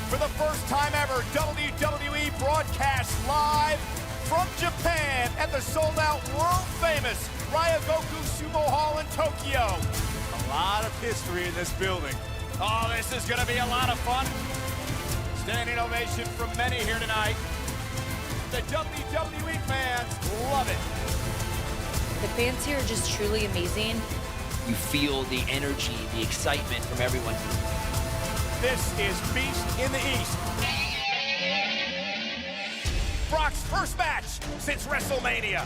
For the first time ever, WWE broadcasts live from Japan at the sold-out, world-famous Ryogoku Sumo Hall in Tokyo. A lot of history in this building. Oh, this is gonna be a lot of fun. Standing ovation from many here tonight. The WWE fans love it. The fans here are just truly amazing. You feel the energy, the excitement from everyone. This is Beast in the East. Brock's first match since WrestleMania.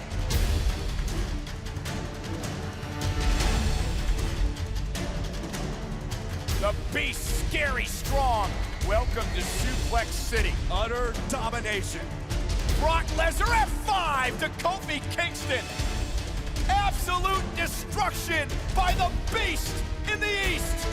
The Beast, scary strong. Welcome to Suplex City. Utter domination. Brock Lesnar F5 to Kofi Kingston. Absolute destruction by the Beast in the East.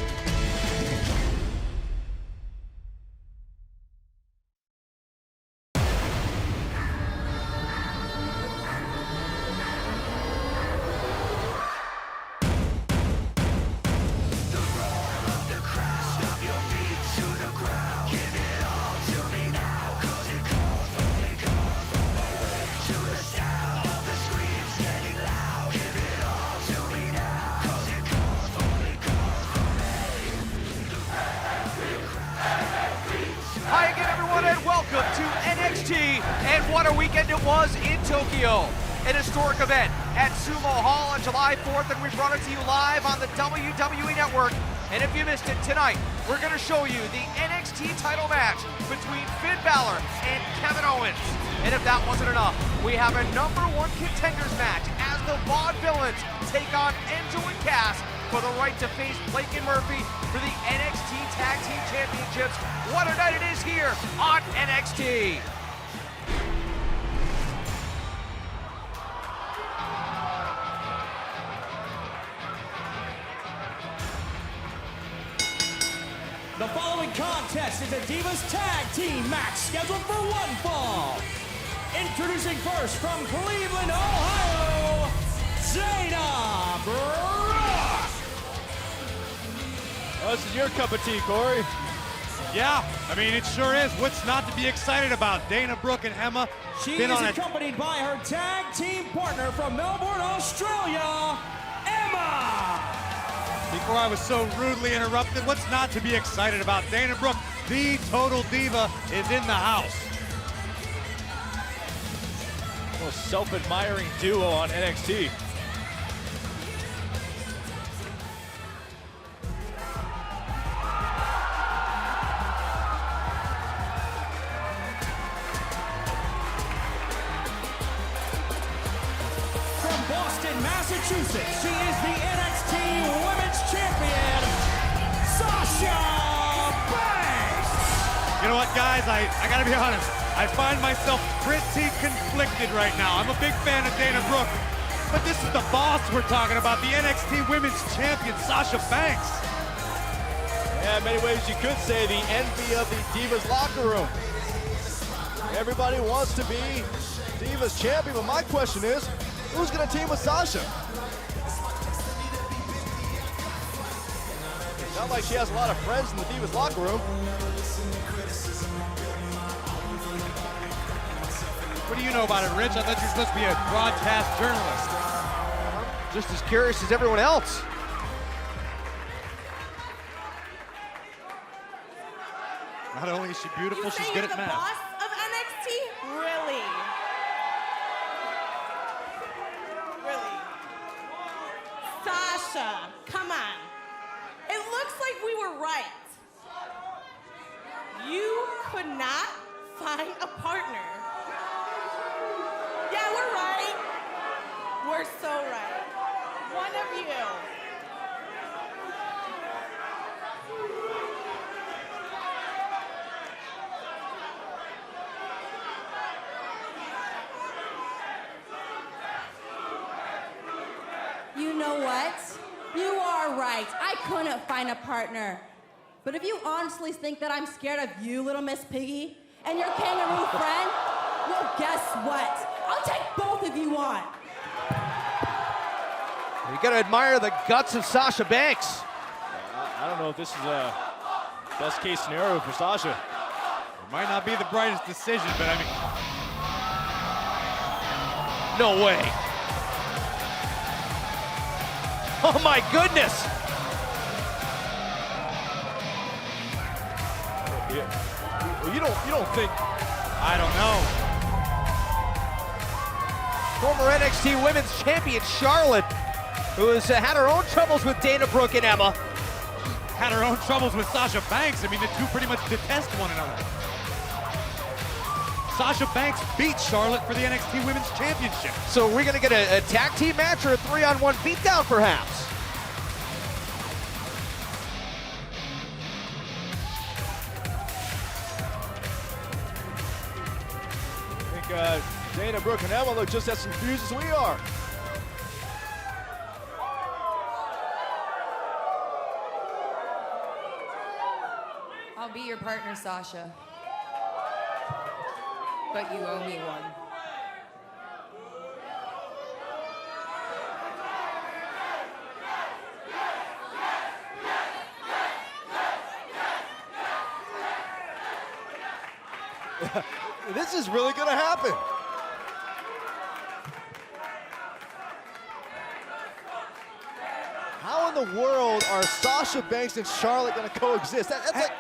Welcome to NXT, and what a weekend it was in Tokyo. An historic event at Sumo Hall on July 4th, and we brought it to you live on the WWE Network. And if you missed it, tonight, we're going to show you the NXT title match between Finn Bálor and Kevin Owens. And if that wasn't enough, we have a #1 contenders match as the Vaudevillains take on Enzo and Cass for the right to face Blake and Murphy for the NXT Tag Team Championships. What a night it is here on NXT. The following contest is a Divas Tag Team match scheduled for one fall. Introducing first from Cleveland, Ohio, Dana Brooke. Oh, this is your cup of tea, Corey. Yeah, I mean, it sure is. What's not to be excited about? Dana Brooke and Emma. She is accompanied by her tag team partner from Melbourne, Australia, Emma. Before I was so rudely interrupted, what's not to be excited about? Dana Brooke, the total diva, is in the house. Most self-admiring duo on NXT. Massachusetts, she is the NXT Women's Champion, Sasha Banks. You know what, guys? I gotta be honest. I find myself pretty conflicted right now. I'm a big fan of Dana Brooke, but this is the boss we're talking about, the NXT Women's Champion, Sasha Banks. Yeah, in many ways you could say the envy of the Divas locker room. Everybody wants to be Divas champion, but my question is, who's gonna team with Sasha? Not like she has a lot of friends in the Divas locker room. What do you know about it, Rich? I thought you were supposed to be a broadcast journalist. Just as curious as everyone else. Not only is she beautiful, You she's say good you're at the math. boss of NXT? Really? Really? Sasha, come on. It looks like we were right. You could not find a partner. Yeah, we're right. We're so right. One of you. You know what? You are right. I couldn't find a partner. But if you honestly think that I'm scared of you, little Miss Piggy, and your kangaroo friend, well, guess what? I'll take both of you on. You gotta admire the guts of Sasha Banks. I don't know if this is a best case scenario for Sasha. Might not be the brightest decision, but I mean... No way. Oh my goodness. Yeah. You don't think... I don't know. Former NXT Women's Champion Charlotte, who has had her own troubles with Dana Brooke and Emma. Had her own troubles with Sasha Banks. I mean, the two pretty much detest one another. Sasha Banks beat Charlotte for the NXT Women's Championship. So are we going to get a tag team match or a 3-on-1 beatdown, perhaps? I think Dana Brooke and Emma look just as confused as we are. I'll be your partner, Sasha. But you owe me one. This is really gonna happen. How in the world are Sasha Banks and Charlotte gonna coexist? That's like...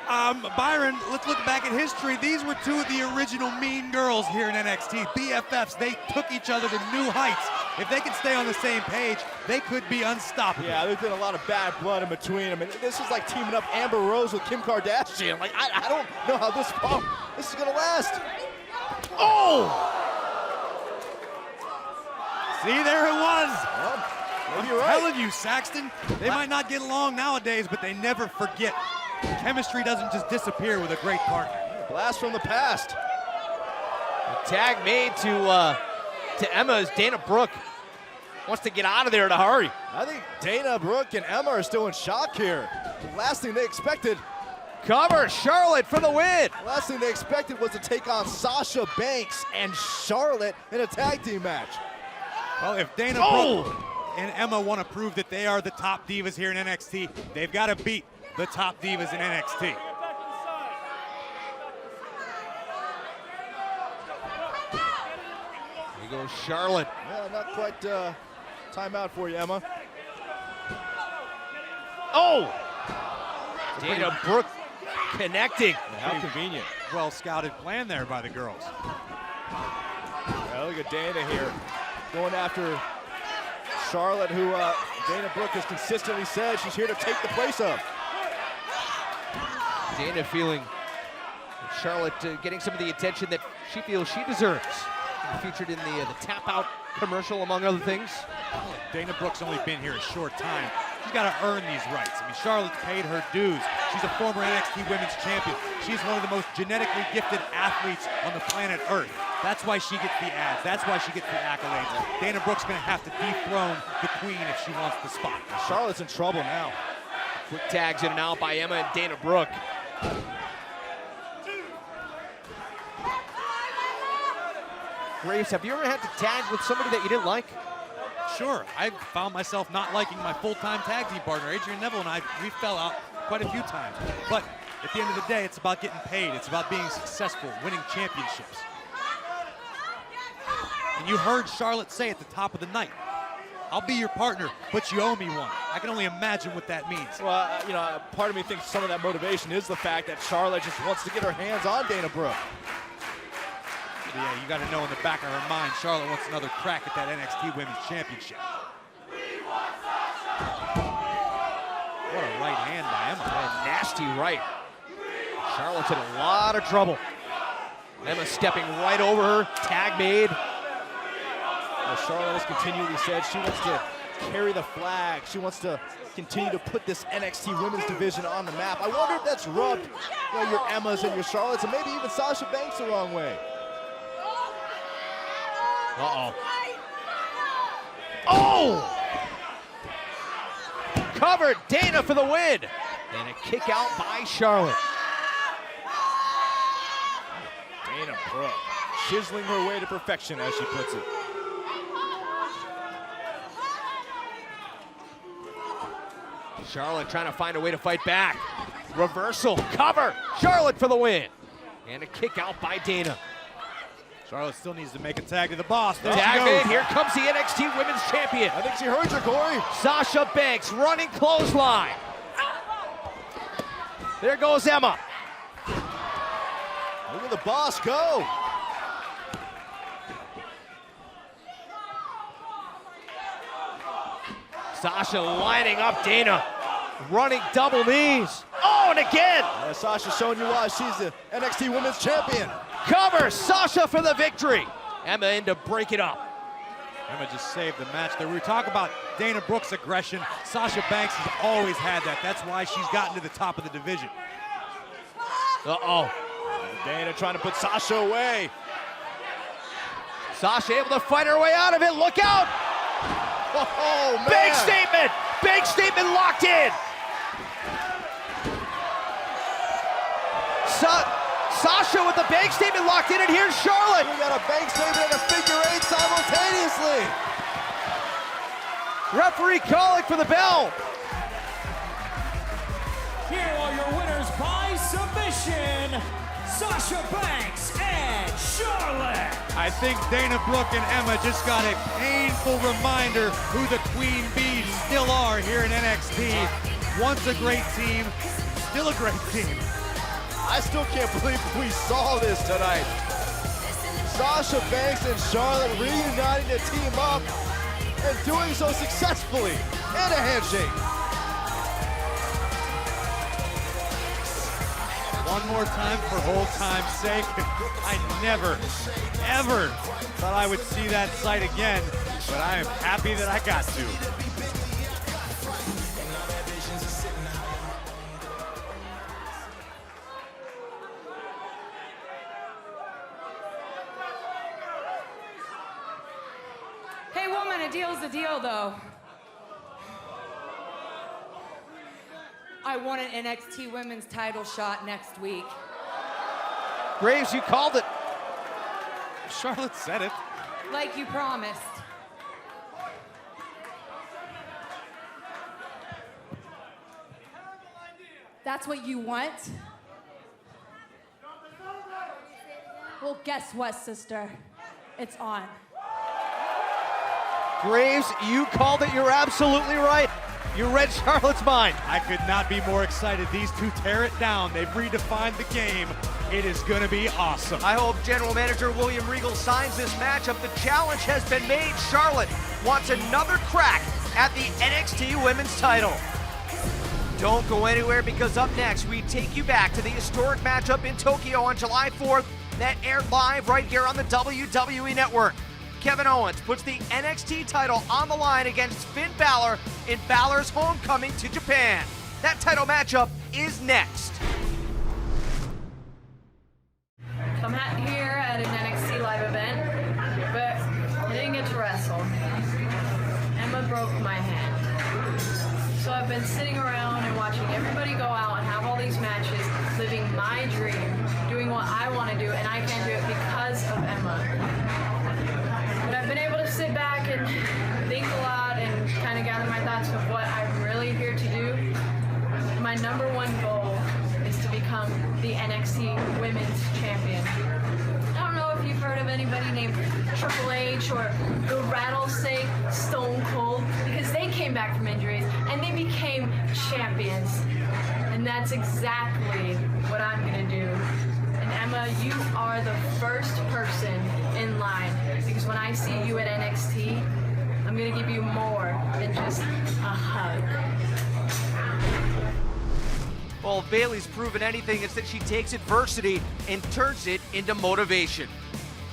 Byron, let's look back at history. These were two of the original mean girls here in NXT, BFFs. They took each other to new heights. If they can stay on the same page, they could be unstoppable. Yeah, there's been a lot of bad blood in between them. And this is like teaming up Amber Rose with Kim Kardashian. Like, I don't know how this is gonna last. Oh! See, there it was. Well, I'm you're right. telling you, Saxton, they might not get along nowadays, but they never forget. Chemistry doesn't just disappear with a great partner. Blast from the past. A tag made to Emma as Dana Brooke wants to get out of there in a hurry. I think Dana Brooke and Emma are still in shock here. The last thing they expected. Cover, Charlotte for the win. Last thing they expected was to take on Sasha Banks and Charlotte in a tag team match. Well, if Dana Brooke and Emma want to prove that they are the top divas here in NXT, they've got to beat the top divas in NXT. Here goes Charlotte. Well, not quite timeout for you, Emma. Oh! Dana Brooke connecting. How convenient. Well scouted plan there by the girls. Yeah, look at Dana here going after Charlotte, who Dana Brooke has consistently said she's here to take the place of. Dana feeling Charlotte getting some of the attention that she feels she deserves. Featured in the Tap Out commercial, among other things. Dana Brooke's only been here a short time. She's got to earn these rights. I mean, Charlotte's paid her dues. She's a former NXT Women's Champion. She's one of the most genetically gifted athletes on the planet Earth. That's why she gets the ads. That's why she gets the accolades. Dana Brooke's going to have to dethrone the queen if she wants the spot. Charlotte's in trouble now. Quick tags in and out by Emma and Dana Brooke. Graves, have you ever had to tag with somebody that you didn't like? Sure, I found myself not liking my full-time tag team partner. Adrian Neville and I, we fell out quite a few times. But at the end of the day, it's about getting paid. It's about being successful, winning championships. And you heard Charlotte say at the top of the night, I'll be your partner, but you owe me one. I can only imagine what that means. Well, you know, part of me thinks some of that motivation is the fact that Charlotte just wants to get her hands on Dana Brooke. Yeah, you got to know in the back of her mind, Charlotte wants another crack at that NXT Women's Championship. What a right hand by Emma. A nasty right. Charlotte's in a lot of trouble. Emma stepping right over her. Tag made. Well, Charlotte has continually said she wants to carry the flag. She wants to continue to put this NXT Women's division on the map. I wonder if that's rubbed, you know, your Emmas and your Charlottes and maybe even Sasha Banks the wrong way. Uh-oh. Oh! Covered, Dana for the win. And a kick out by Charlotte. Dana Brooke chiseling her way to perfection, as she puts it. Charlotte trying to find a way to fight back. Reversal, cover, Charlotte for the win. And a kick out by Dana. Charlotte still needs to make a tag to the boss. There she Tag goes. in, here comes the NXT Women's Champion. I think she heard you, Corey. Sasha Banks running clothesline. There goes Emma. Look at the boss go. Sasha lining up Dana. Running double knees. Oh, and again. Yeah, Sasha showing you why she's the NXT Women's Champion. Cover, Sasha for the victory. Emma in to break it up. Emma just saved the match there. We talk about Dana Brooke's aggression. Sasha Banks has always had that. That's why she's gotten to the top of the division. Uh-oh. Dana trying to put Sasha away. Sasha able to fight her way out of it. Look out. Oh, man. Big statement. Big statement locked in. Sasha with the big statement locked in, and here's Charlotte. We got a bank statement and a figure eight simultaneously. Referee calling for the bell. Here are your winners by submission, Sasha Banks and Charlotte. I think Dana Brooke and Emma just got a painful reminder who the Queen Bees still are here in NXT. Once a great team, still a great team. I still can't believe we saw this tonight. Sasha Banks and Charlotte reuniting to team up and doing so successfully. And a handshake. One more time for old time's sake. I never, ever thought I would see that sight again, but I am happy that I got to. Hey woman, a deal's a deal though. I want an NXT Women's title shot next week. Graves, you called it. Charlotte said it. Like you promised. That's what you want? Well, guess what, sister? It's on. Graves, you called it. You're absolutely right. You read Charlotte's mind. I could not be more excited. These two tear it down. They've redefined the game. It is going to be awesome. I hope General Manager William Regal signs this matchup. The challenge has been made. Charlotte wants another crack at the NXT Women's title. Don't go anywhere, because up next we take you back to the historic matchup in Tokyo on July 4th that aired live right here on the WWE Network. Kevin Owens puts the NXT title on the line against Finn Bálor in Balor's homecoming to Japan. That title matchup is next. I'm here at an NXT live event, but I didn't get to wrestle. Emma broke my hand. So I've been sitting around and watching everybody go out and have all these matches, living my dream, doing what I want to do, and I can't do it because of Emma. But I've been able to sit back and think a lot and kind of gather my thoughts of what I'm really here to do. My number one goal is to become the NXT Women's Champion. I don't know if you've heard of anybody named Triple H or the Rattlesnake Stone Cold, because they came back from injuries and they became champions. And that's exactly what I'm gonna do. And Emma, you are the first person in line, because when I see you at NXT, I'm gonna give you more than just a hug. Well, if Bayley's proven anything, it's that she takes adversity and turns it into motivation.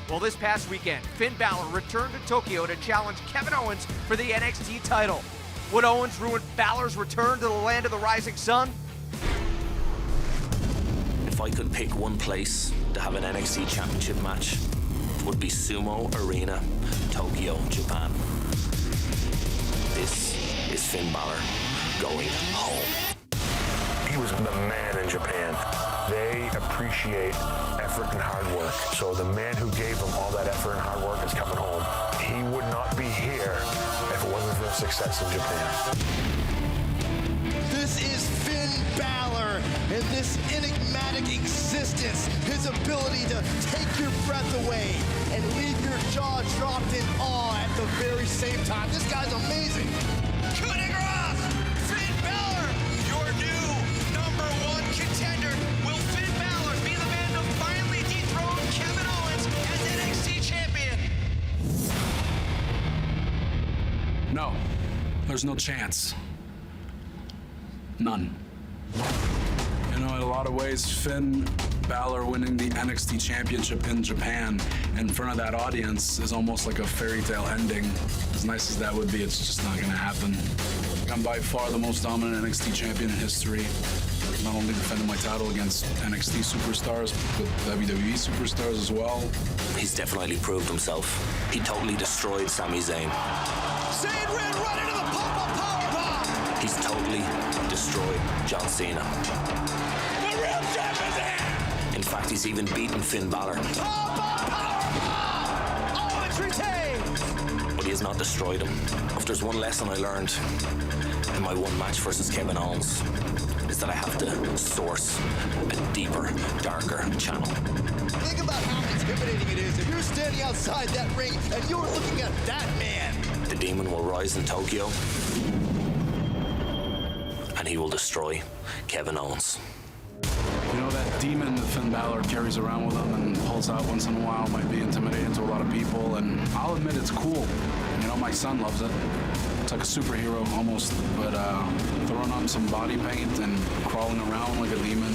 Well, this past weekend, Finn Bálor returned to Tokyo to challenge Kevin Owens for the NXT title. Would Owens ruin Balor's return to the land of the rising sun? If I could pick one place to have an NXT Championship match, it would be Sumo Arena, Tokyo, Japan. This is Finn Bálor going home. He was the man in Japan. They appreciate effort and hard work. So the man who gave them all that effort and hard work is coming home. He would not be here if it wasn't for the success in Japan. This is Finn Bálor, and this enigmatic existence distance, his ability to take your breath away and leave your jaw dropped in awe at the very same time. This guy's amazing. Cutting across, Finn Bálor, your new #1 contender. Will Finn Bálor be the man to finally dethrone Kevin Owens as NXT Champion? No, there's no chance. None. You know, in a lot of ways, Finn Bálor winning the NXT Championship in Japan in front of that audience is almost like a fairy tale ending. As nice as that would be, it's just not gonna happen. I'm by far the most dominant NXT champion in history. Not only defending my title against NXT superstars, but WWE superstars as well. He's definitely proved himself. He totally destroyed Sami Zayn. Zayn ran right into the pop-up powerbomb. He's totally destroyed John Cena. The real champ is here. In fact, he's even beaten Finn Bálor. Pop-up powerbomb. Owens retains. But he has not destroyed him. If there's one lesson I learned in my one match versus Kevin Owens, is that I have to source a deeper, darker channel. Think about how intimidating it is if you're standing outside that ring and you're looking at that man. The demon will rise in Tokyo, and he will destroy Kevin Owens. You know, that demon that Finn Bálor carries around with him and pulls out once in a while might be intimidating to a lot of people, and I'll admit it's cool. You know, my son loves it. It's like a superhero almost, but throwing on some body paint and crawling around like a demon,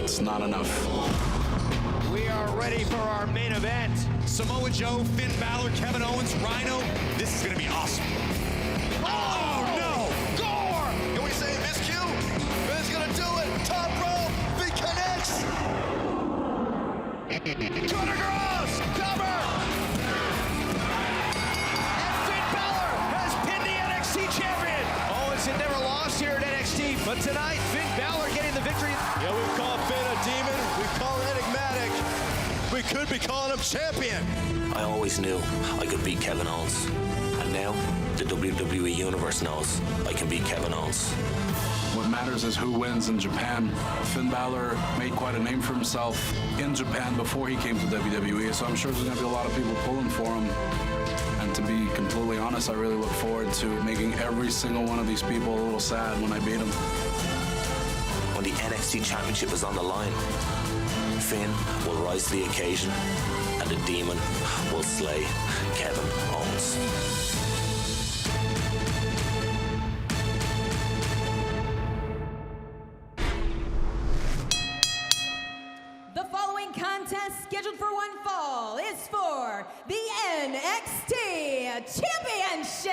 it's not enough. We are ready for our main event. Samoa Joe, Finn Bálor, Kevin Owens, Rhino. This is gonna be awesome. Oh no! Gore! Can we say miscue? Finn's gonna do it. Top rope. Finn connects. Cutter cross! Cover! And Finn Bálor has pinned the NXT champion. Owens had never lost here at NXT, but tonight, Finn Bálor getting the victory. Yeah, we call Finn a demon. We call him enigmatic. We could be calling him champion. I always knew I could beat Kevin Owens. And now, the WWE Universe knows I can beat Kevin Owens. What matters is who wins in Japan. Finn Bálor made quite a name for himself in Japan before he came to WWE, so I'm sure there's going to be a lot of people pulling for him. And to be completely honest, I really look forward to making every single one of these people a little sad when I beat them. When the NXT Championship is on the line, Finn will rise to the occasion, and the demon will slay Kevin Owens. The following contest, scheduled for one fall, is for the NXT Championship.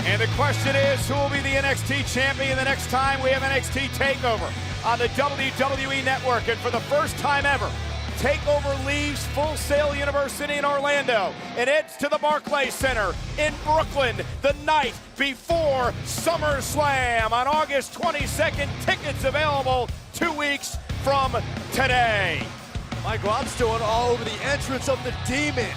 And the question is, who will be the NXT champion the next time we have NXT TakeOver on the WWE Network? And for the first time ever, TakeOver leaves Full Sail University in Orlando and heads to the Barclays Center in Brooklyn the night before SummerSlam on August 22nd. Tickets available 2 weeks from today. Michael, I'm still all over the entrance of the Demon.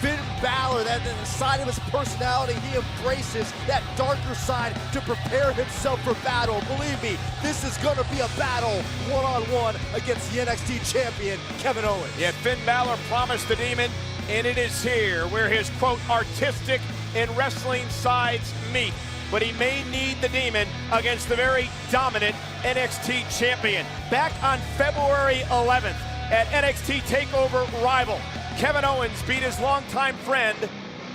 Finn Bálor, that in the side of his personality, he embraces that darker side to prepare himself for battle. Believe me, this is gonna be a battle one-on-one against the NXT champion, Kevin Owens. Yeah, Finn Bálor promised the Demon, and it is here where his, quote, artistic and wrestling sides meet. But he may need the Demon against the very dominant NXT champion. Back on February 11th at NXT TakeOver Rival, Kevin Owens beat his longtime friend,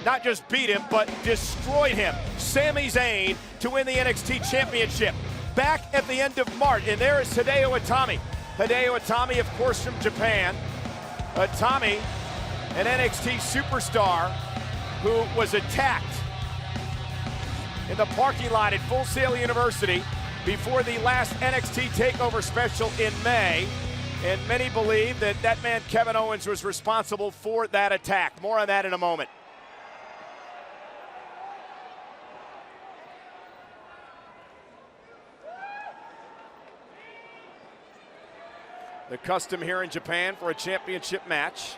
not just beat him, but destroyed him, Sami Zayn, to win the NXT Championship. Back at the end of March, and there is Hideo Itami. Hideo Itami, of course, from Japan. Itami, an NXT superstar who was attacked in the parking lot at Full Sail University before the last NXT TakeOver special in May. And many believe that that man, Kevin Owens, was responsible for that attack. More on that in a moment. The custom here in Japan for a championship match.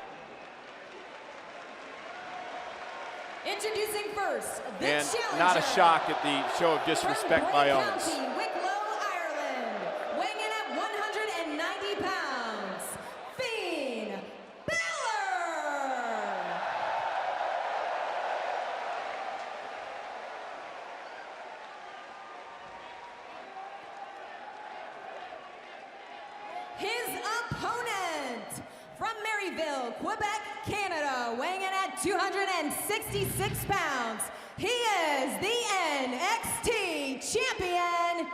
Introducing first, the And challenger. not a shock at the show of disrespect by Owens. County, Wicklow, Ireland, weighing in at 190 pounds, Finn Bálor. His opponent from Maryville, Quebec, Canada, weighing in at 266 pounds. He is the NXT champion,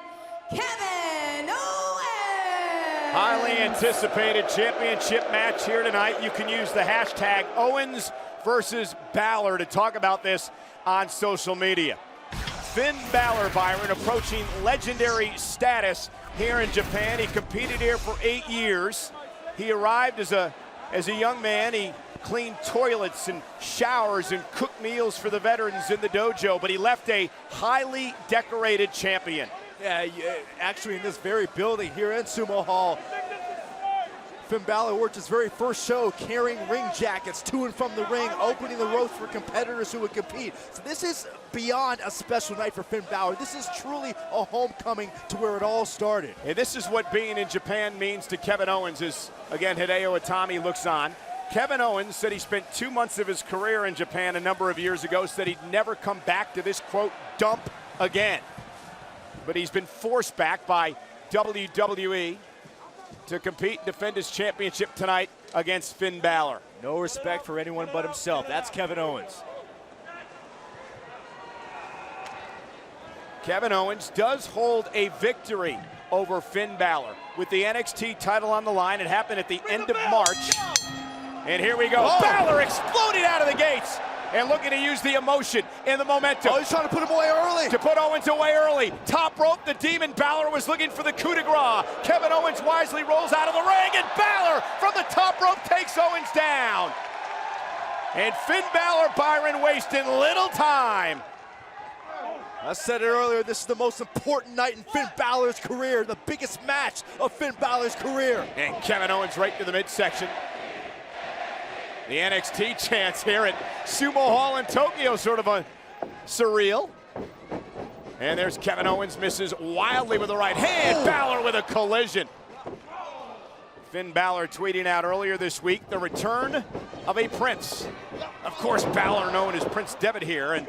Kevin Owens. Highly anticipated championship match here tonight. You can use the hashtag Owens versus Balor to talk about this on social media. Finn Bálor, Byron, approaching legendary status here in Japan. He competed here for 8 years. He arrived as a young man. He cleaned toilets and showers and cooked meals for the veterans in the dojo, but he left a highly decorated champion. Yeah, actually in this very building here in Sumo Hall, Finn Bálor worked his very first show carrying ring jackets to and from the ring, opening the ropes for competitors who would compete. So this is beyond a special night for Finn Bálor. This is truly a homecoming to where it all started. And this is what being in Japan means to Kevin Owens as, again, Hideo Itami looks on. Kevin Owens said he spent 2 months of his career in Japan a number of years ago, said he'd never come back to this, quote, dump again. But he's been forced back by WWE to compete and defend his championship tonight against Finn Bálor. No respect for anyone but himself. That's Kevin Owens. Kevin Owens does hold a victory over Finn Bálor with the NXT title on the line. It happened at the end of March. And here we go. Oh. Balor exploding out of the gates and looking to use the emotion and the momentum. Oh, he's trying to put him away early. To put Owens away early. Top rope, the Demon. Balor was looking for the coup de grace. Kevin Owens wisely rolls out of the ring, and Balor from the top rope takes Owens down. And Finn Bálor, Byron, wasting little time. I said it earlier, this is the most important night in Finn Bálor's career, the biggest match of Finn Bálor's career. And Kevin Owens right to the midsection. The NXT chants here at Sumo Hall in Tokyo, sort of a surreal. And there's Kevin Owens, misses wildly with the right hand. Balor with a collision. Finn Bálor tweeting out earlier this week the return of a prince. Of course, Balor known as Prince Devitt here, and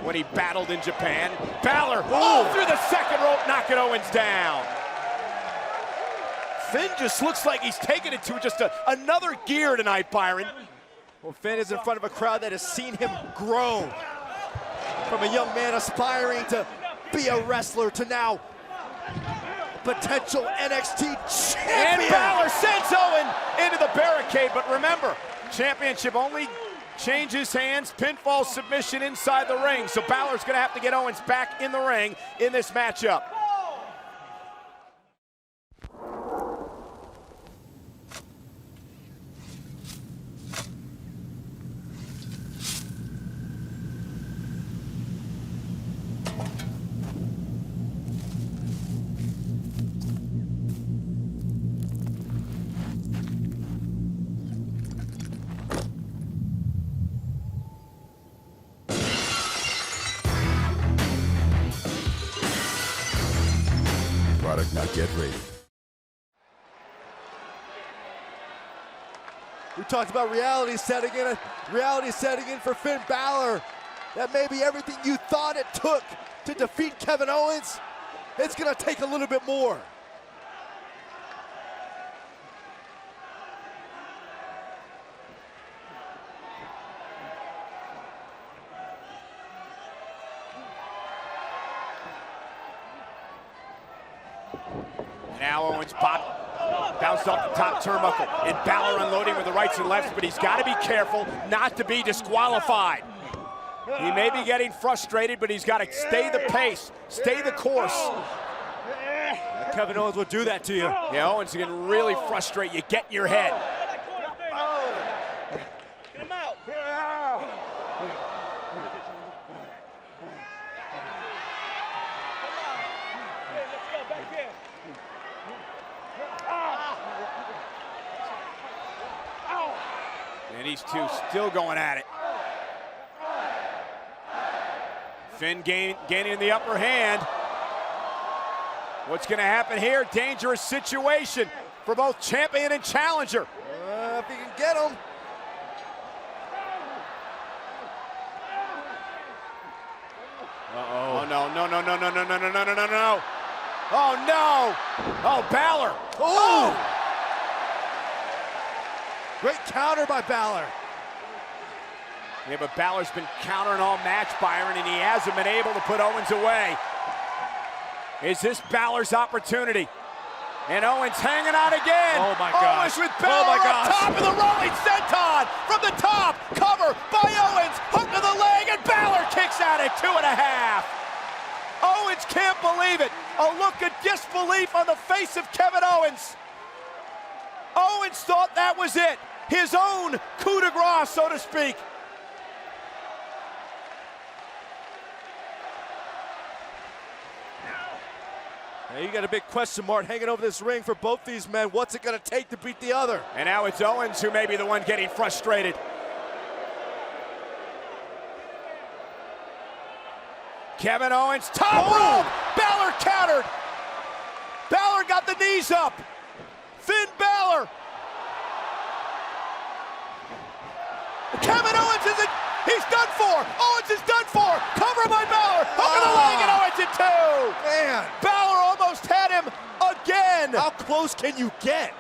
when he battled in Japan, Balor through the second rope, knocking Owens down. Finn just looks like he's taking it to just another gear tonight, Byron. Well, Finn is in front of a crowd that has seen him grow from a young man aspiring to be a wrestler to now potential NXT champion. And Balor sends Owens into the barricade, but remember, championship only changes hands, pinfall submission inside the ring. So Balor's gonna have to get Owens back in the ring in this matchup. Product not yet rated. We talked about reality setting in for Finn Bálor. That may be everything you thought it took to defeat Kevin Owens. It's gonna take a little bit more. Now Owens bounced off the top turnbuckle, and Balor unloading with the rights and lefts, but he's got to be careful not to be disqualified. He may be getting frustrated, but he's got to stay the pace, stay the course. Kevin Owens will do that to you. Yeah, Owens can really frustrate you, get in your head. Get him out. And these two still going at it. Finn gaining the upper hand. What's going to happen here? Dangerous situation for both champion and challenger. If he can get him. Uh-oh. Oh, no. Oh, no. Oh, Balor. Oh! Great counter by Balor. Yeah, but Balor's been countering all match, Byron, and he hasn't been able to put Owens away. Is this Balor's opportunity? And Owens hanging on again. Oh, my gosh. Owens with Balor on top of the rolling senton. From the top, cover by Owens. Hook to the leg, and Balor kicks out at 2.5. Owens can't believe it. A look of disbelief on the face of Kevin Owens. Owens thought that was it. His own coup de grace, so to speak. Now you got a big question mark hanging over this ring for both these men. What's it going to take to beat the other? And now it's Owens who may be the one getting frustrated. Kevin Owens, top rope! Balor countered! Balor got the knees up! Finn Bálor! Kevin Owens he's done for! Owens is done for! Cover by Balor! Hook of the leg and Owens at 2! Man! Balor almost had him again! How close can you get?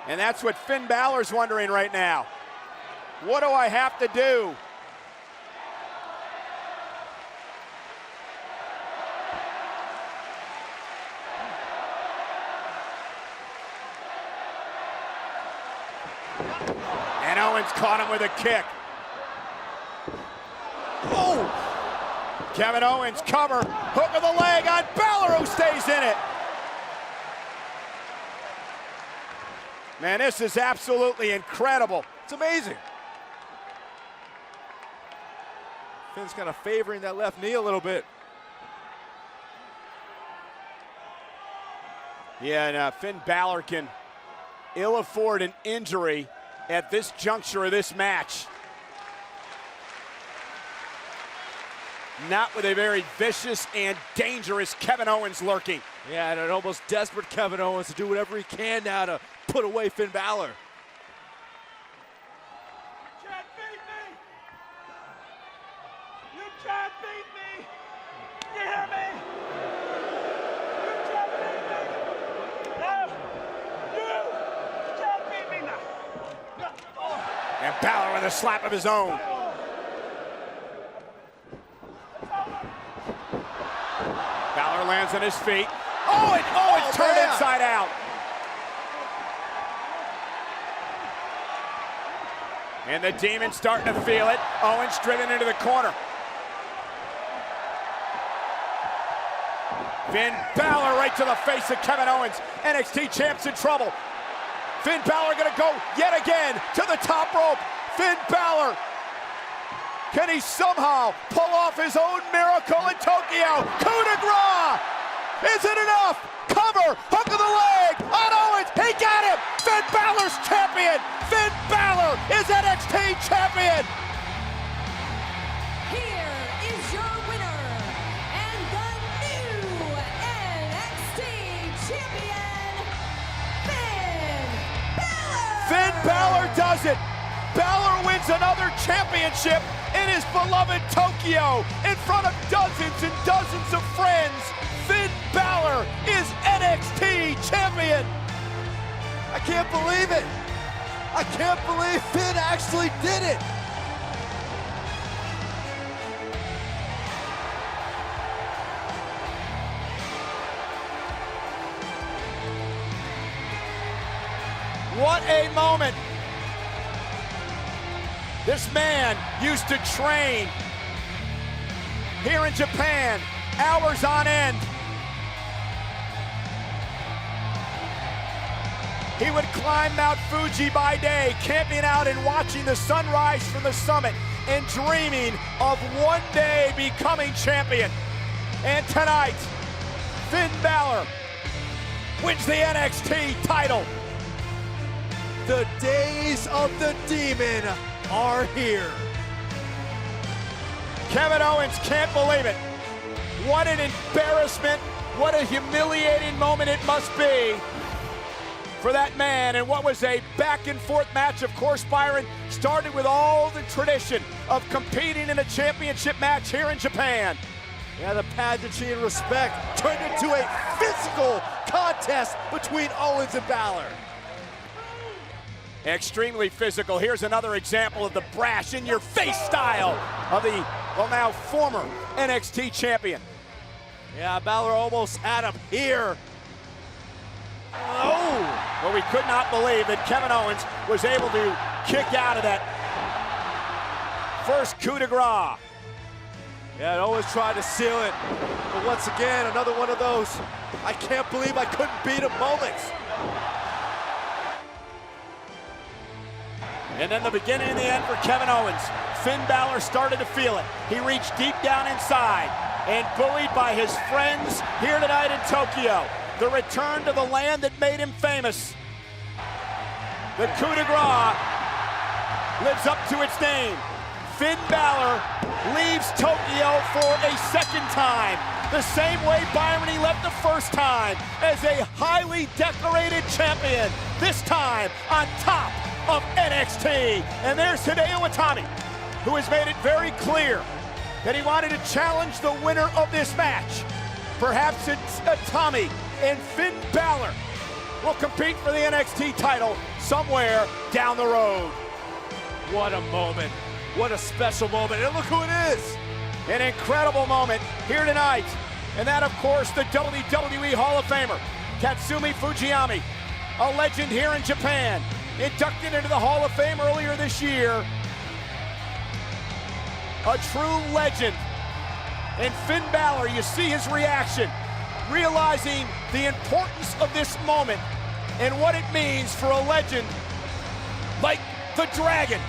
And that's what Finn Balor's wondering right now. What do I have to do? And Owens caught him with a kick. Oh! Kevin Owens cover, hook of the leg on Balor, who stays in it. Man, this is absolutely incredible. It's amazing. Finn's kind of favoring that left knee a little bit. Yeah, and Finn Bálor can ill afford an injury at this juncture of this match. Not with a very vicious and dangerous Kevin Owens lurking. Yeah, and an almost desperate Kevin Owens to do whatever he can now to put away Finn Bálor. You can't beat me! You hear me? You can't beat me! No! You can't beat me now! And Balor with a slap of his own. Balor lands on his feet. Owens turned inside out. And the Demon's starting to feel it. Owens driven into the corner. Finn Bálor right to the face of Kevin Owens. NXT champ's in trouble. Finn Bálor gonna go yet again to the top rope. Finn Bálor, can he somehow pull off his own miracle in Tokyo? Coup de grace! Is it enough? Cover, hook of the leg on Owens. He got him. Finn Balor's champion. Finn Bálor is NXT champion. Here is your winner and the new NXT champion, Finn Bálor. Finn Bálor does it. Balor wins another championship in his beloved Tokyo in front of dozens and dozens of friends. Finn Bálor is NXT champion. I can't believe it. I can't believe Finn actually did it. What a moment. This man used to train here in Japan, hours on end. He would climb Mount Fuji by day, camping out and watching the sunrise from the summit and dreaming of one day becoming champion. And tonight, Finn Bálor wins the NXT title. The days of the Demon are here. Kevin Owens can't believe it. What an embarrassment. What a humiliating moment it must be for that man. And what was a back and forth match, of course, Byron, started with all the tradition of competing in a championship match here in Japan. Yeah, the pageantry and respect turned into a physical contest between Owens and Balor. Extremely physical. Here's another example of the brash, in-your-face style of the, well, now former NXT champion. Yeah, Balor almost had him here. Oh! Well, we could not believe that Kevin Owens was able to kick out of that first coup de grace. Yeah, Owens tried to seal it. But once again, another one of those I can't believe I couldn't beat him moments. And then the beginning and the end for Kevin Owens. Finn Bálor started to feel it. He reached deep down inside and buoyed by his friends here tonight in Tokyo. The return to the land that made him famous. The coup de grace lives up to its name. Finn Bálor leaves Tokyo for a second time. The same way Byron he left the first time, as a highly decorated champion. This time on top of NXT. And there's Hideo Itami, who has made it very clear that he wanted to challenge the winner of this match. Perhaps it's Itami and Finn Bálor will compete for the NXT title somewhere down the road. What a moment. What a special moment. And look who it is. An incredible moment here tonight. And that, of course, the WWE Hall of Famer, Tatsumi Fujiyami, a legend here in Japan, inducted into the Hall of Fame earlier this year. A true legend. And Finn Bálor, you see his reaction, realizing the importance of this moment and what it means for a legend like the Dragon.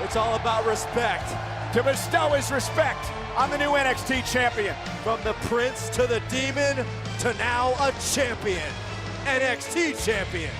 It's all about respect. To bestow his respect on the new NXT champion. From the Prince to the Demon to now a champion. NXT champion.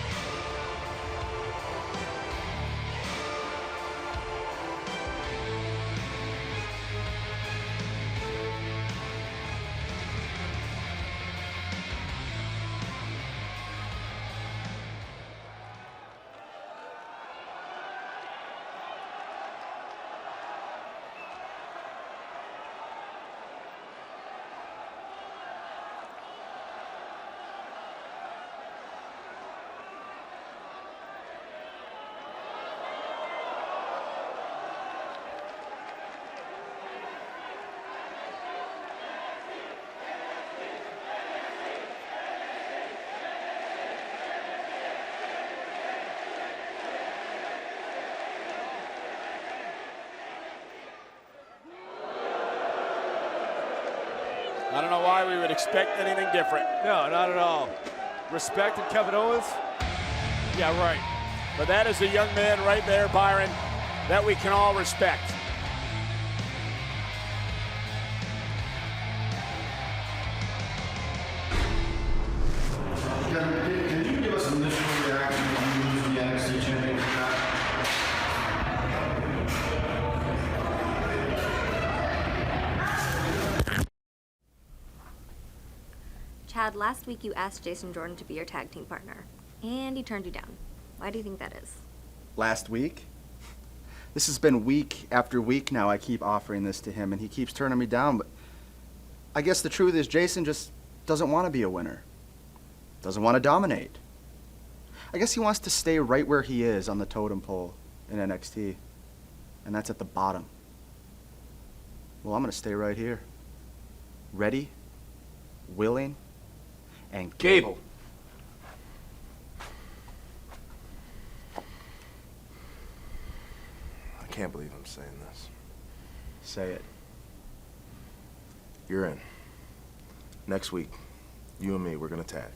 I don't know why we would expect anything different. No, not at all. Respected Kevin Owens? Yeah, right. But that is a young man right there, Byron, that we can all respect. Can you give us an initial reaction when you lose the NXT Champion? Chad, last week you asked Jason Jordan to be your tag team partner, and he turned you down. Why do you think that is? Last week? This has been week after week now. I keep offering this to him, and he keeps turning me down, but I guess the truth is Jason just doesn't want to be a winner. Doesn't want to dominate. I guess he wants to stay right where he is on the totem pole in NXT, and that's at the bottom. Well, I'm going to stay right here. Ready, willing, and Gable. I can't believe I'm saying this. Say it. You're in. Next week, you and me, we're gonna tag.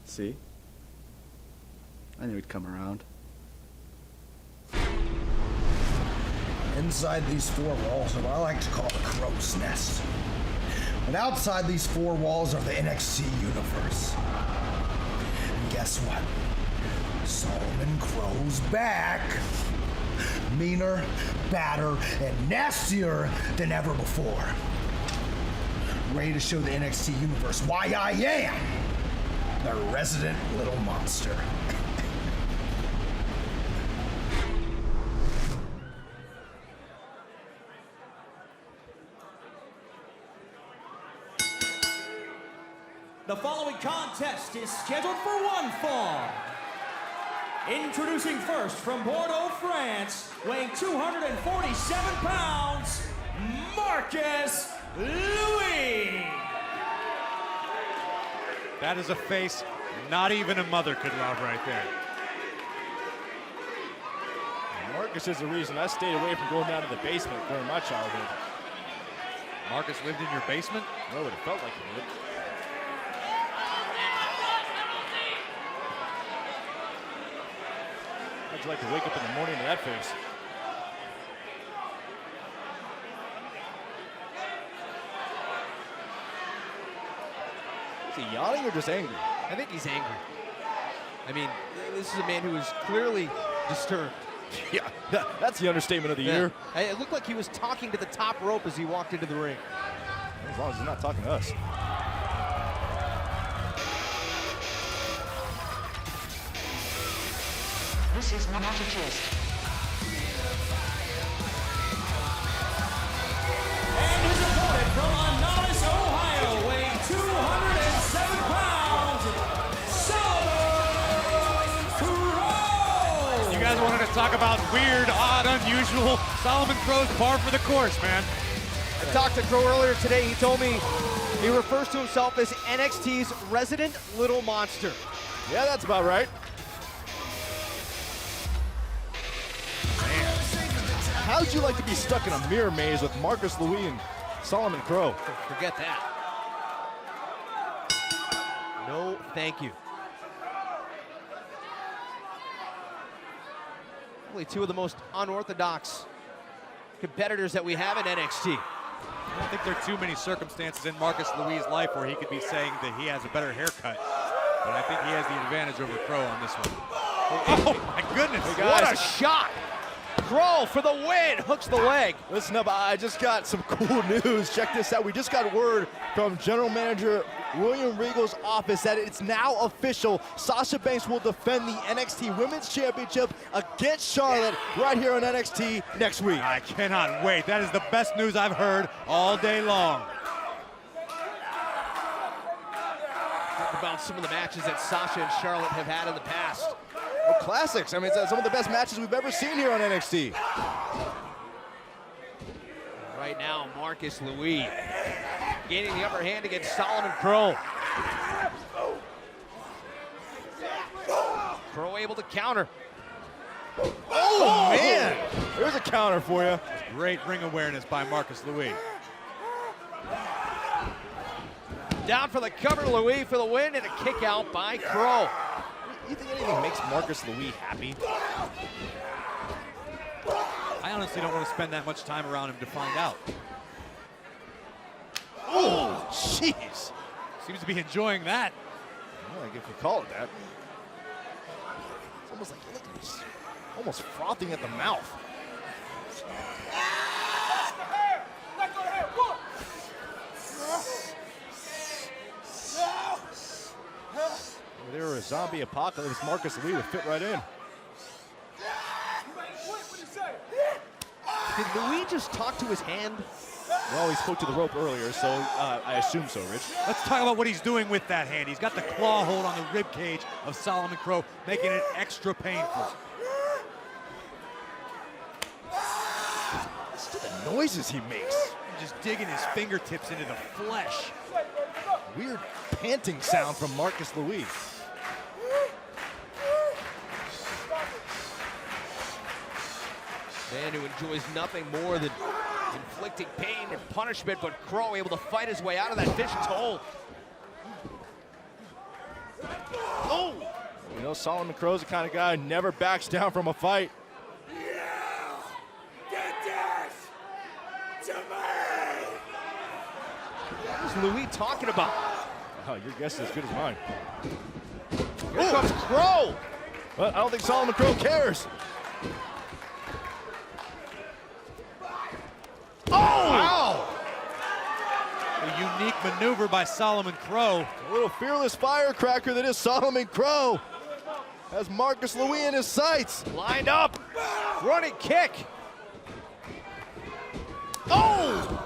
See? I knew he'd come around. Inside these four walls are what I like to call the crow's nest. And outside these four walls are the NXT Universe. And guess what? Solomon Crow's back. Meaner, badder, and nastier than ever before. Ready to show the NXT Universe why I am the resident little monster. The following contest is scheduled for one fall. Introducing first from Bordeaux, France, weighing 247 pounds, Marcus Louie. That is a face not even a mother could love right there. Marcus is the reason I stayed away from going down to the basement during my childhood. Marcus lived in your basement? No, it would have felt like he would. How'd you like to wake up in the morning to that face? Is he yawning or just angry? I think he's angry. I mean, this is a man who is clearly disturbed. Yeah, that's the understatement of the year. It looked like he was talking to the top rope as he walked into the ring. As long as he's not talking to us. This is not a test. And his opponent from Annapolis, Ohio, weighing 207 pounds, Solomon Crow. You guys wanted to talk about weird, odd, unusual. Solomon Crow's par for the course, man. I talked to Crow earlier today. He told me he refers to himself as NXT's resident little monster. Yeah, that's about right. How'd you like to be stuck in a mirror maze with Marcus Louie and Solomon Crow? Forget that. No, thank you. Probably two of the most unorthodox competitors that we have in NXT. I don't think there are too many circumstances in Marcus Louie's life where he could be saying that he has a better haircut. But I think he has the advantage over Crow on this one. Oh my goodness. Hey guys, what a shot! Crow for the win, hooks the leg. Listen up, I just got some cool news. Check this out. We just got word from General Manager William Regal's office that it's now official. Sasha Banks will defend the NXT Women's Championship against Charlotte right here on NXT next week. I cannot wait. That is the best news I've heard all day long. Talk about some of the matches that Sasha and Charlotte have had in the past. Oh, classics. I mean, it's some of the best matches we've ever seen here on NXT. Right now, Marcus Louie gaining the upper hand against Solomon Crow. Crow able to counter. Oh, man! There's a counter for you. Great ring awareness by Marcus Louie. Down for the cover, Louie for the win, and a kick out by Crow. You think anything makes Marcus Louie happy? I honestly don't want to spend that much time around him to find out. Oh, jeez. Seems to be enjoying that. Well, I guess you call it that. It's almost like, look at this, almost frothing at the mouth. If they were a zombie apocalypse, Marcus Louie would fit right in. Did Louie just talk to his hand? Well, he spoke to the rope earlier, so I assume so, Rich. Let's talk about what he's doing with that hand. He's got the claw hold on the rib cage of Solomon Crow, making it extra painful. Listen to the noises he makes. Just digging his fingertips into the flesh. Weird panting sound from Marcus Louie. Man who enjoys nothing more than inflicting pain and punishment, but Crow able to fight his way out of that vicious hole. Oh! You know, Solomon Crow's the kind of guy who never backs down from a fight. What is Louie talking about? Oh, your guess is as good as mine. Here comes Crow! But I don't think Solomon Crow cares. Oh! Wow! A unique maneuver by Solomon Crow. A little fearless firecracker that is Solomon Crow. Has Marcus Louie in his sights. Lined up, running kick. Oh!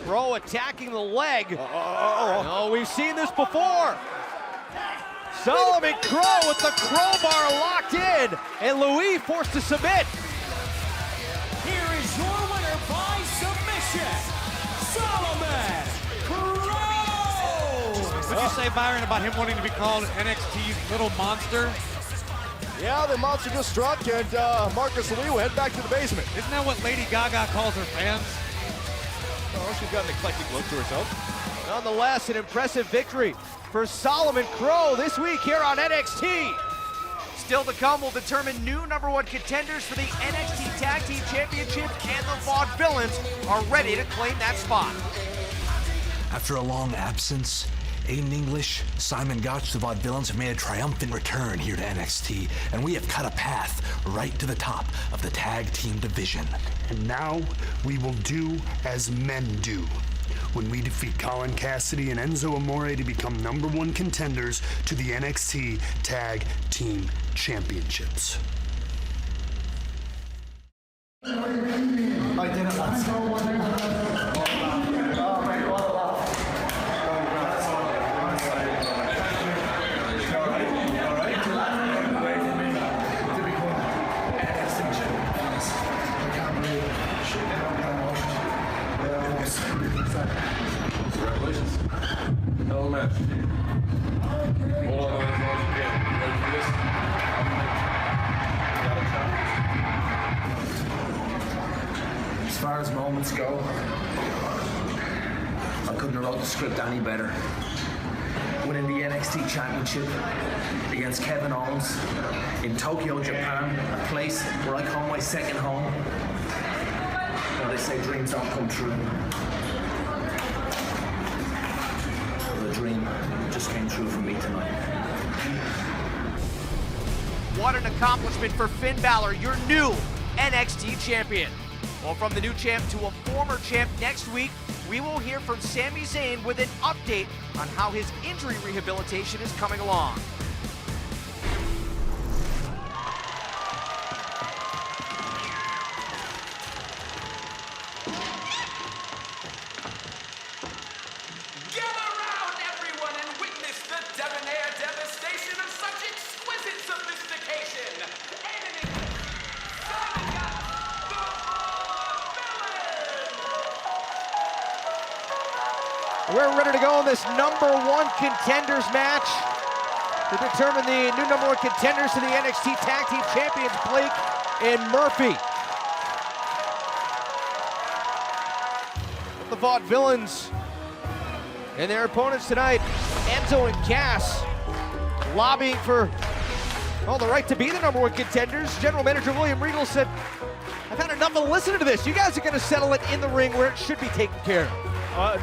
Crow attacking the leg. Oh, we've seen this before. Solomon Crow with the crowbar locked in, and Louie forced to submit. Here is your winner by submission, Solomon Crow! What'd you say, Byron, about him wanting to be called NXT's Little Monster? Yeah, the monster just struck, and Marcus Louie will head back to the basement. Isn't that what Lady Gaga calls her fans? Oh, she's got an eclectic look to herself. Nonetheless, an impressive victory for Solomon Crow this week here on NXT. Still to come, we'll determine new #1 contenders for the NXT Tag Team Championship, and the Vaudevillains are ready to claim that spot. After a long absence, Aiden English, Simon Gotch, the Vaudevillains have made a triumphant return here to NXT, and we have cut a path right to the top of the tag team division. And now we will do as men do. When we defeat Colin Cassady and Enzo Amore to become #1 contenders to the NXT Tag Team Championships. I did it, lads. Congratulations. Hell of a match. Hold on as long as you can. Ready for this? As far as moments go, I couldn't have wrote the script any better. Winning the NXT Championship against Kevin Owens in Tokyo, Japan, a place where I call my second home. Well, they say dreams don't come true. Well, the dream just came true for me tonight. What an accomplishment for Finn Bálor, your new NXT champion. Well, from the new champ to a former champ, next week, we will hear from Sami Zayn with an update on how his injury rehabilitation is coming along. We're ready to go in this #1 contenders match to determine the new #1 contenders to the NXT Tag Team Champions, Blake and Murphy. The Vaudevillains and their opponents tonight, Enzo and Cass, lobbying for the right to be the #1 contenders. General Manager William Regal said, I've had enough of listening to this. You guys are going to settle it in the ring where it should be taken care of.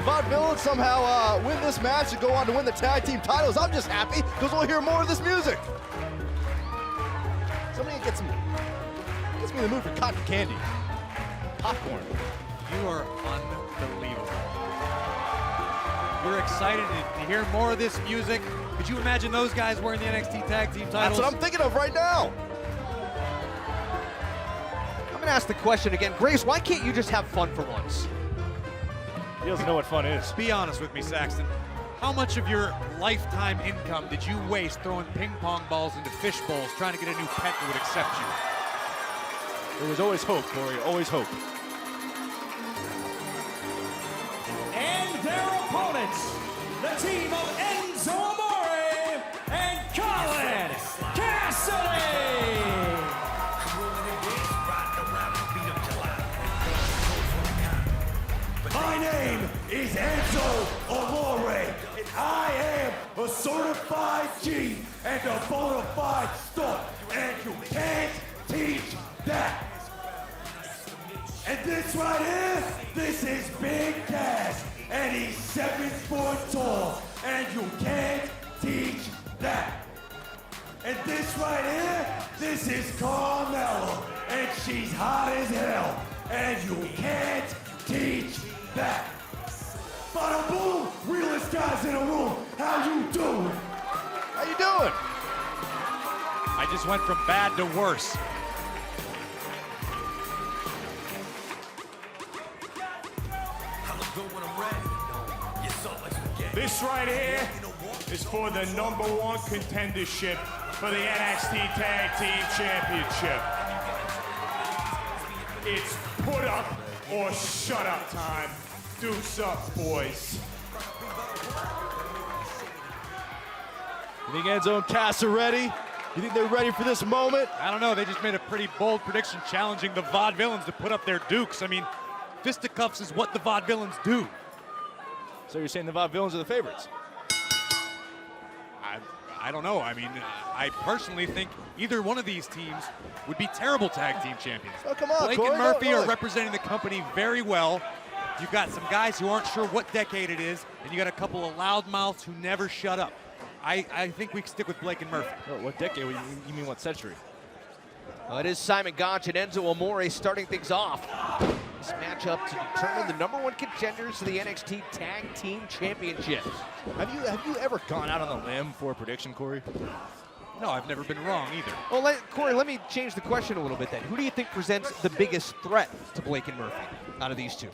Vaudevillains somehow win this match and go on to win the tag team titles. I'm just happy because we'll hear more of this music. Somebody gets me in the mood for cotton candy. Popcorn. You are unbelievable. We're excited to hear more of this music. Could you imagine those guys wearing the NXT Tag Team titles? That's what I'm thinking of right now. I'm gonna ask the question again. Grace, why can't you just have fun for once? He doesn't know what fun is. Be honest with me, Saxton. How much of your lifetime income did you waste throwing ping pong balls into fish bowls trying to get a new pet that would accept you? There was always hope, Corey, always hope. And their opponents, the team of Enzo Amore and Colin Cassady. My name is Enzo Amore, and I am a certified G and a bona fide star, and you can't teach that. And this right here, this is Big Cass, and he's 7 foot tall, and you can't teach that. And this right here, this is Carmella, and she's hot as hell, and you can't teach that. Bada boom, realest guys in the room, how you doing? How you doing? I just went from bad to worse. This right here is for the #1 contendership for the NXT Tag Team Championship. It's put up or shut up time. Deuce up, boys. You think Enzo and Cass are ready? You think they're ready for this moment? I don't know. They just made a pretty bold prediction challenging the Vaudevillains to put up their dukes. I mean, fisticuffs is what the Vaudevillains do. So you're saying the Vaudevillains are the favorites? I don't know. I mean, I personally think either one of these teams would be terrible tag team champions. Oh, come on, Blake Corey, and Murphy no, are representing the company very well. You've got some guys who aren't sure what decade it is, and you got a couple of loudmouths who never shut up. I think we can stick with Blake and Murphy. Oh, what decade? You mean what century? It is Simon Gotch and Enzo Amore starting things off. This matchup to determine the #1 contenders to the NXT Tag Team Championships. Have you ever gone out on a limb for a prediction, Corey? No, I've never been wrong either. Well, Corey, let me change the question a little bit then. Who do you think presents the biggest threat to Blake and Murphy out of these two?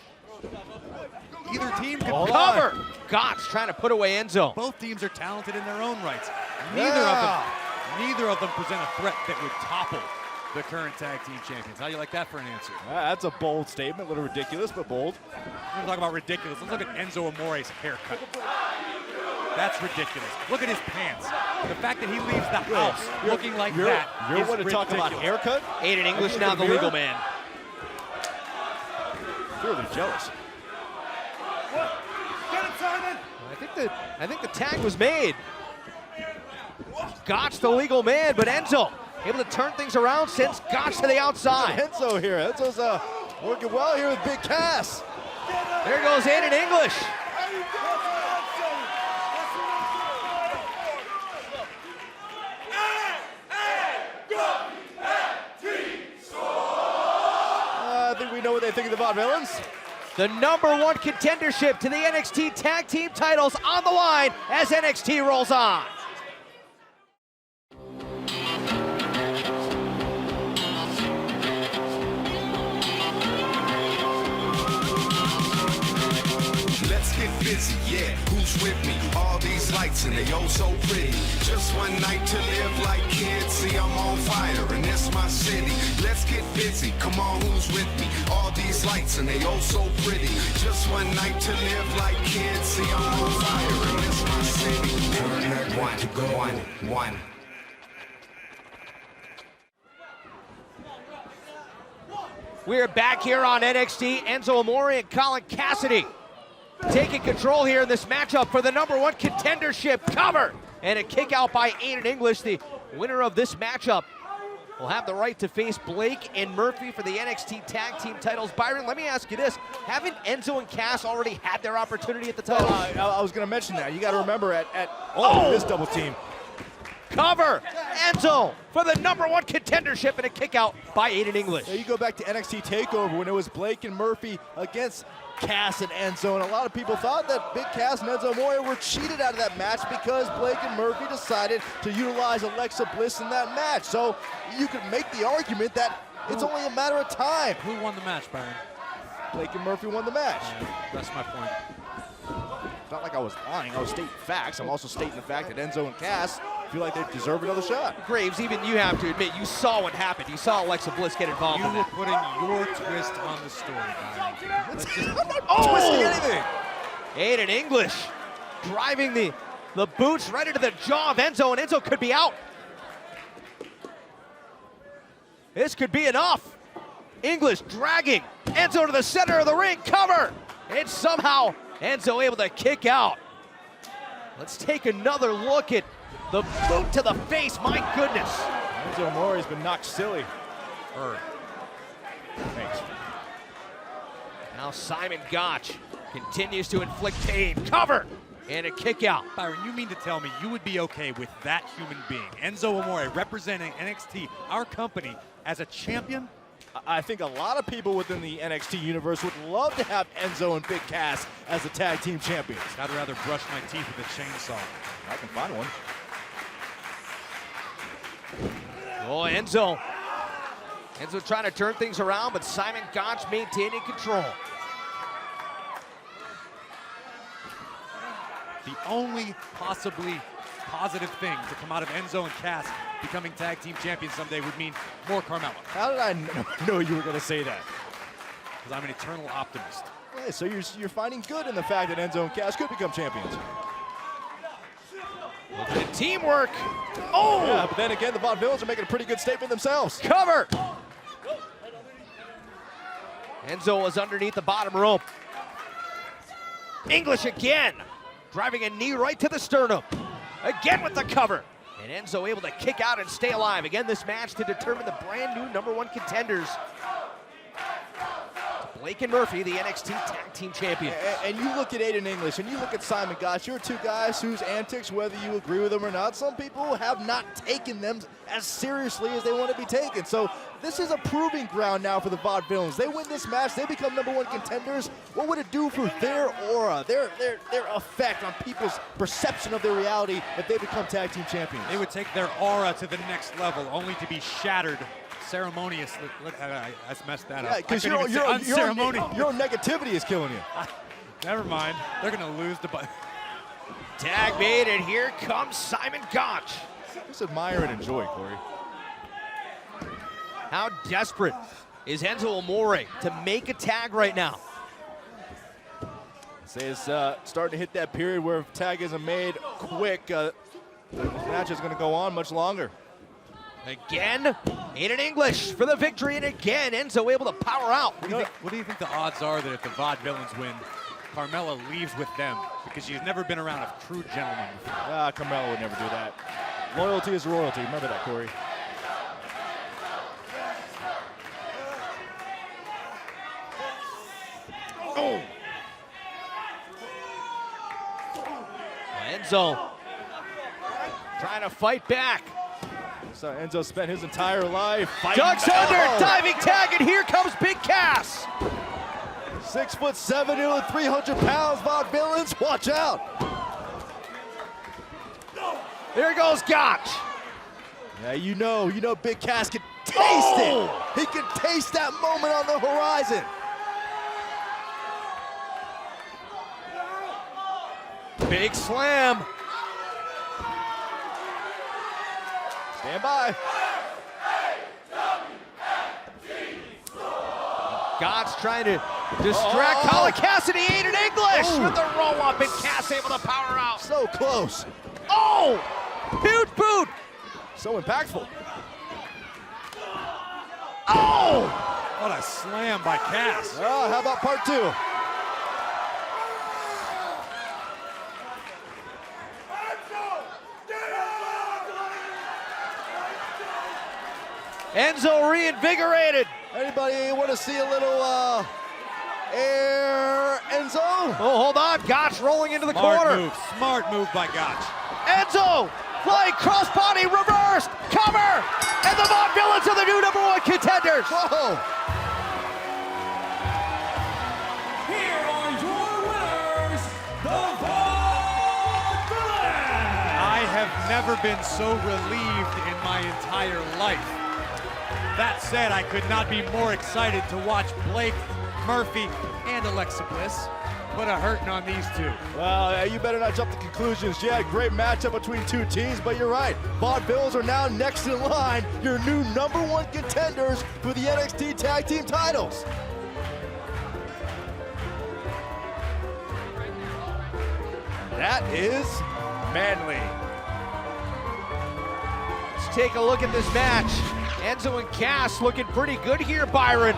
Either team can cover. Gotch trying to put away Enzo. Both teams are talented in their own rights. Neither of them present a threat that would topple the current tag team champions. How do you like that for an answer? That's a bold statement, a little ridiculous, but bold. We're gonna talk about ridiculous. Let's look at Enzo Amore's haircut. That's ridiculous. Look at his pants. The fact that he leaves the house looking like that You're is one to talk about ridiculous. haircut? Aiden English now the legal man. Really jealous. Get it, Simon! I think the tag was made. Gotch the legal man, but Enzo able to turn things around, sends Gotch to the outside. Enzo here. Enzo's working well here with Big Cass. There goes Aiden English. I think we know what they think of the Vaudevillains. The #1 contendership to the NXT Tag Team titles on the line as NXT rolls on. Let's get busy, yeah, who's with me? All these lights and they oh so pretty. Just one night to live like kids, see I'm on fire and it's my city. Let's get busy. Come on, who's with me? All these lights and they all so pretty. Just one night to live like kids. See, I'm on fire and it's my city. Turn that one. We're back here on NXT. Enzo Amore and Colin Cassady taking control here in this matchup for the #1 contendership. Cover and a kick out by Aiden English. The winner of this matchup will have the right to face Blake and Murphy for the NXT Tag Team titles. Byron, let me ask you this. Haven't Enzo and Cass already had their opportunity at the titles? I was going to mention that. You got to remember at this double team. Cover! Enzo for the #1 contendership and a kick out by Aiden English. Now you go back to NXT TakeOver when it was Blake and Murphy against Cass and Enzo, and a lot of people thought that Big Cass and Enzo Amore were cheated out of that match because Blake and Murphy decided to utilize Alexa Bliss in that match. So you could make the argument that it's only a matter of time. Who won the match, Byron? Blake and Murphy won the match. Yeah, that's my point. It's not like I was lying. I was stating facts. I'm also stating the fact that Enzo and Cass feel like they deserve another shot. Graves, even you have to admit, you saw what happened. You saw Alexa Bliss get involved in You were that. putting your twist on the story, Byron. I'm not twisting anything. Aiden English driving the boots right into the jaw of Enzo, and Enzo could be out. This could be enough. English dragging Enzo to the center of the ring. Cover. And somehow Enzo able to kick out. Let's take another look at the boot to the face. My goodness. Enzo Amore's been knocked silly. Thanks. Now Simon Gotch continues to inflict pain. Cover and a kick out. Byron, you mean to tell me you would be okay with that human being, Enzo Amore, representing NXT, our company, as a champion? I think a lot of people within the NXT universe would love to have Enzo and Big Cass as the tag team champions. I'd rather brush my teeth with a chainsaw. I can find one. Oh, Enzo trying to turn things around, but Simon Gotch maintaining control. The only possibly positive thing to come out of Enzo and Cass becoming tag team champions someday would mean more Carmella. How did I know you were going to say that? Because I'm an eternal optimist. Yeah, so you're finding good in the fact that Enzo and Cass could become champions. Look at the teamwork. Oh! Yeah, but then again, the Vaudevillains are making a pretty good statement themselves. Cover! Enzo was underneath the bottom rope. English again, driving a knee right to the sternum. Again with the cover. And Enzo able to kick out and stay alive. Again, this match to determine the brand new #1 contenders. Blake and Murphy, the NXT Tag Team Champions. And you look at Aiden English and you look at Simon Gotch. You're two guys whose antics, whether you agree with them or not, some people have not taken them as seriously as they want to be taken. So this is a proving ground now for the Vaudevillains. They win this match, they become #1 contenders. What would it do for their aura, their effect on people's perception of their reality if they become tag team champions? It would take their aura to the next level, only to be shattered ceremoniously. I messed that up. Yeah, because your negativity is killing you. Never mind. They're going to lose the Tag made, and here comes Simon Gotch. Just admire and enjoy, Corey. How desperate is Enzo Amore to make a tag right now? Say it's starting to hit that period where if tag isn't made quick, this match is going to go on much longer. Again, Aiden English for the victory, and again, Enzo able to power out. What do you think the odds are that if the Vaudevillains win, Carmella leaves with them? Because she's never been around a true gentleman before. Carmella would never do that. Loyalty is royalty. Remember that, Corey. Oh! Enzo trying to fight back. So Enzo spent his entire life fighting. Ducks under, diving tag, and here comes Big Cass. 6'7", nearly 300 pounds, Vaudevillains. Watch out. There goes Gotch. Yeah, you know Big Cass can taste it. He can taste that moment on the horizon. Big slam. Stand by. Scott's trying to distract Colin Cassady, Aiden English with the roll up, and Cass able to power out. So close. Oh! Huge boot! So impactful. Oh! What a slam by Cass. Oh, how about part two? Enzo reinvigorated. Anybody want to see a little air, Enzo? Oh, hold on. Gotch rolling into the corner. Smart move by Gotch. Enzo, flying crossbody, reversed, cover, and the Vaudevillains are the new #1 contenders. Whoa. Here are your winners, the Vaudevillains! I have never been so relieved in my entire life. That said, I could not be more excited to watch Blake, Murphy, and Alexa Bliss put a hurting on these two. Well, you better not jump to conclusions yet. Great matchup between two teams, but you're right. Vaudevillains are now next in line, your new #1 contenders for the NXT Tag Team titles. That is manly. Let's take a look at this match. Enzo and Cass looking pretty good here, Byron.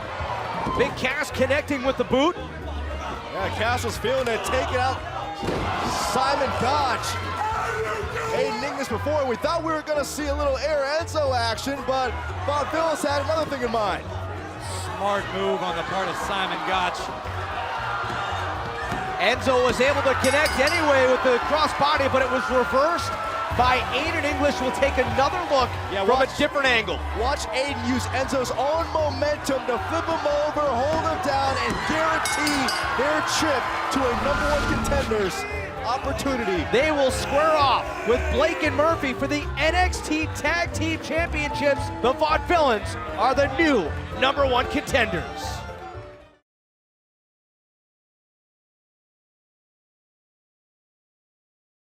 Big Cass connecting with the boot. Yeah, Cass was feeling it, taking out Simon Gotch. Aiden English before. We thought we were going to see a little Air Enzo action, but Vaudevillains had another thing in mind. Smart move on the part of Simon Gotch. Enzo was able to connect anyway with the crossbody, but it was reversed by Aiden English. Will take another look from a different angle. Watch Aiden use Enzo's own momentum to flip him over, hold him down, and guarantee their trip to a #1 contenders opportunity. They will square off with Blake and Murphy for the NXT Tag Team Championships. The Vaudevillains are the new #1 contenders.